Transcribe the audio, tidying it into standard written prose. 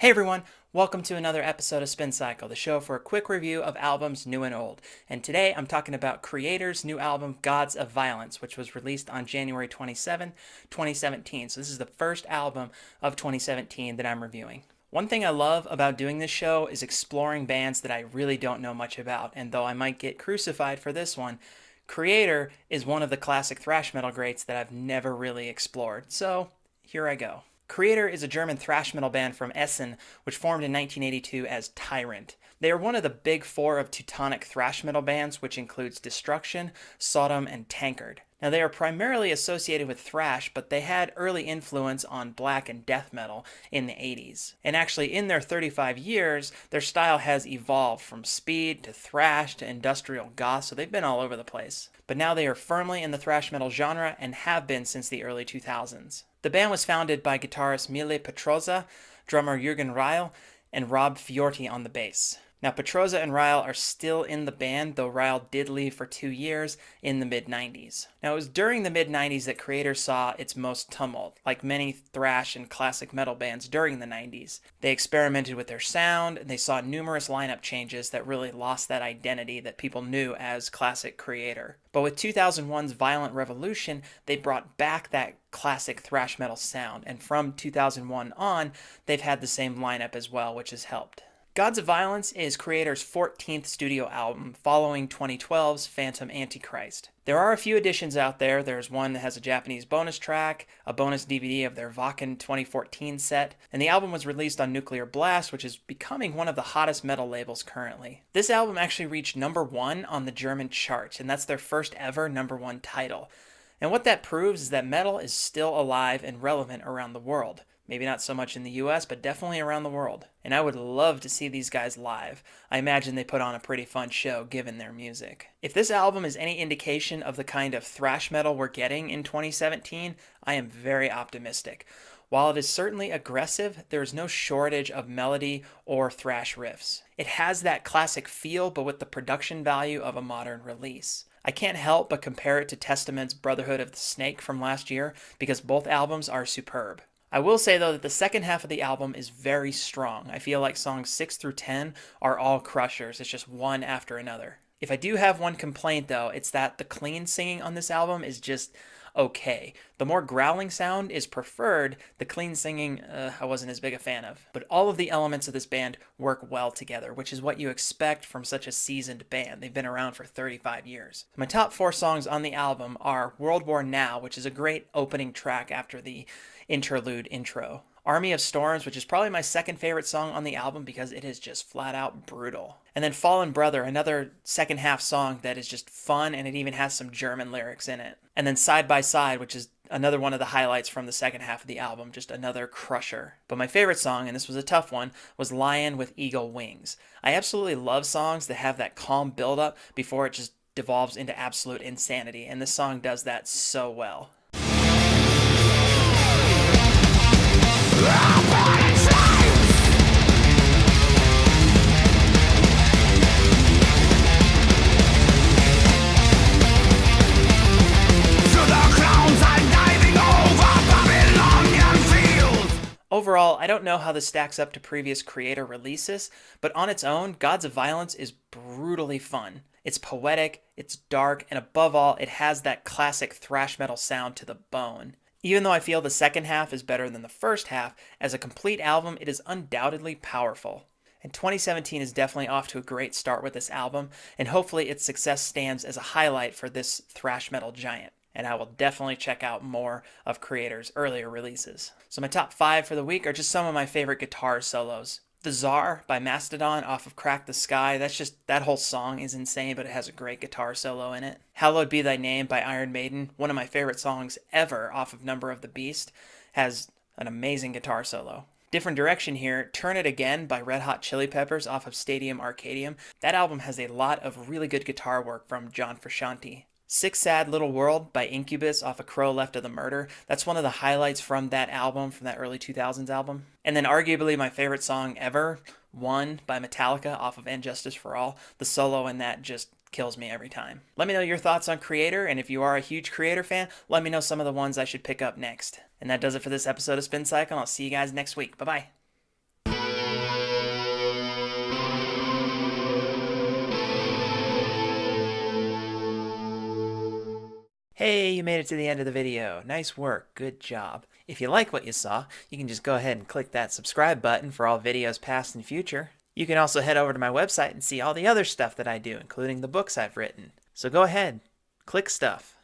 Hey everyone, welcome to another episode of Spin Cycle, the show for a quick review of albums new and old. And today I'm talking about Kreator's new album, Gods of Violence, which was released on January 27, 2017. So this is the first album of 2017 that I'm reviewing. One thing I love about doing this show is exploring bands that I really don't know much about, and though I might get crucified for this one, Kreator is one of the classic thrash metal greats that I've never really explored. So here I go. Kreator is a German thrash metal band from Essen, which formed in 1982 as Tyrant. They are one of the big four of Teutonic thrash metal bands, which includes Destruction, Sodom, and Tankard. Now, they are primarily associated with thrash, but they had early influence on black and death metal in the 80s. And actually, in their 35 years, their style has evolved from speed to thrash to industrial goth, so they've been all over the place. But now they are firmly in the thrash metal genre and have been since the early 2000s. The band was founded by guitarist Mile Petroza, drummer Jürgen Reil, and Rob Fiorti on the bass. Now, Petroza and Reil are still in the band, though Reil did leave for 2 years in the mid-90s. Now, it was during the mid-90s that Kreator saw its most tumult, like many thrash and classic metal bands during the 90s. They experimented with their sound, and they saw numerous lineup changes that really lost that identity that people knew as classic Kreator. But with 2001's Violent Revolution, they brought back that classic thrash metal sound, and from 2001 on, they've had the same lineup as well, which has helped. Gods of Violence is Kreator's 14th studio album, following 2012's Phantom Antichrist. There are a few additions out there. There's one that has a Japanese bonus track, a bonus DVD of their Wacken 2014 set, and the album was released on Nuclear Blast, which is becoming one of the hottest metal labels currently. This album actually reached #1 on the German charts, and that's their first ever #1 title. And what that proves is that metal is still alive and relevant around the world. Maybe not so much in the US, but definitely around the world. And I would love to see these guys live. I imagine they put on a pretty fun show given their music. If this album is any indication of the kind of thrash metal we're getting in 2017, I am very optimistic. While it is certainly aggressive, there is no shortage of melody or thrash riffs. It has that classic feel, but with the production value of a modern release. I can't help but compare it to Testament's Brotherhood of the Snake from last year because both albums are superb. I will say, though, that the second half of the album is very strong. I feel like songs 6 through 10 are all crushers. It's just one after another. If I do have one complaint, though, it's that the clean singing on this album is just okay. The more growling sound is preferred. The clean singing, I wasn't as big a fan of. But all of the elements of this band work well together, which is what you expect from such a seasoned band. They've been around for 35 years. My top 4 songs on the album are World War Now, which is a great opening track after the interlude intro. Army of Storms, which is probably my second favorite song on the album because it is just flat out brutal. And then Fallen Brother, another second half song that is just fun and it even has some German lyrics in it. And then Side by Side, which is another one of the highlights from the second half of the album, just another crusher. But my favorite song, and this was a tough one, was Lion with Eagle Wings. I absolutely love songs that have that calm build-up before it just devolves into absolute insanity, and this song does that so well. Overall, I don't know how this stacks up to previous Kreator releases, but on its own, Gods of Violence is brutally fun. It's poetic, it's dark, and above all, it has that classic thrash metal sound to the bone. Even though I feel the second half is better than the first half, as a complete album, it is undoubtedly powerful. And 2017 is definitely off to a great start with this album, and hopefully its success stands as a highlight for this thrash metal giant. And I will definitely check out more of Kreator's earlier releases. So my top 5 for the week are just some of my favorite guitar solos. The Czar by Mastodon off of Crack the Sky, that whole song is insane, but it has a great guitar solo in it. Hallowed Be Thy Name by Iron Maiden, one of my favorite songs ever off of Number of the Beast, has an amazing guitar solo. Different direction here, Turn It Again by Red Hot Chili Peppers off of Stadium Arcadium. That album has a lot of really good guitar work from John Frusciante. Sick Sad Little World by Incubus off of Crow Left of the Murder. That's one of the highlights from that album, from that early 2000s album. And then arguably my favorite song ever, One by Metallica off of And Justice for All. The solo in that just kills me every time. Let me know your thoughts on Kreator, and if you are a huge Kreator fan, let me know some of the ones I should pick up next. And that does it for this episode of Spin Cycle, and I'll see you guys next week. Bye-bye. Hey, you made it to the end of the video. Nice work. Good job. If you like what you saw, you can just go ahead and click that subscribe button for all videos past and future. You can also head over to my website and see all the other stuff that I do, including the books I've written. So go ahead, click stuff.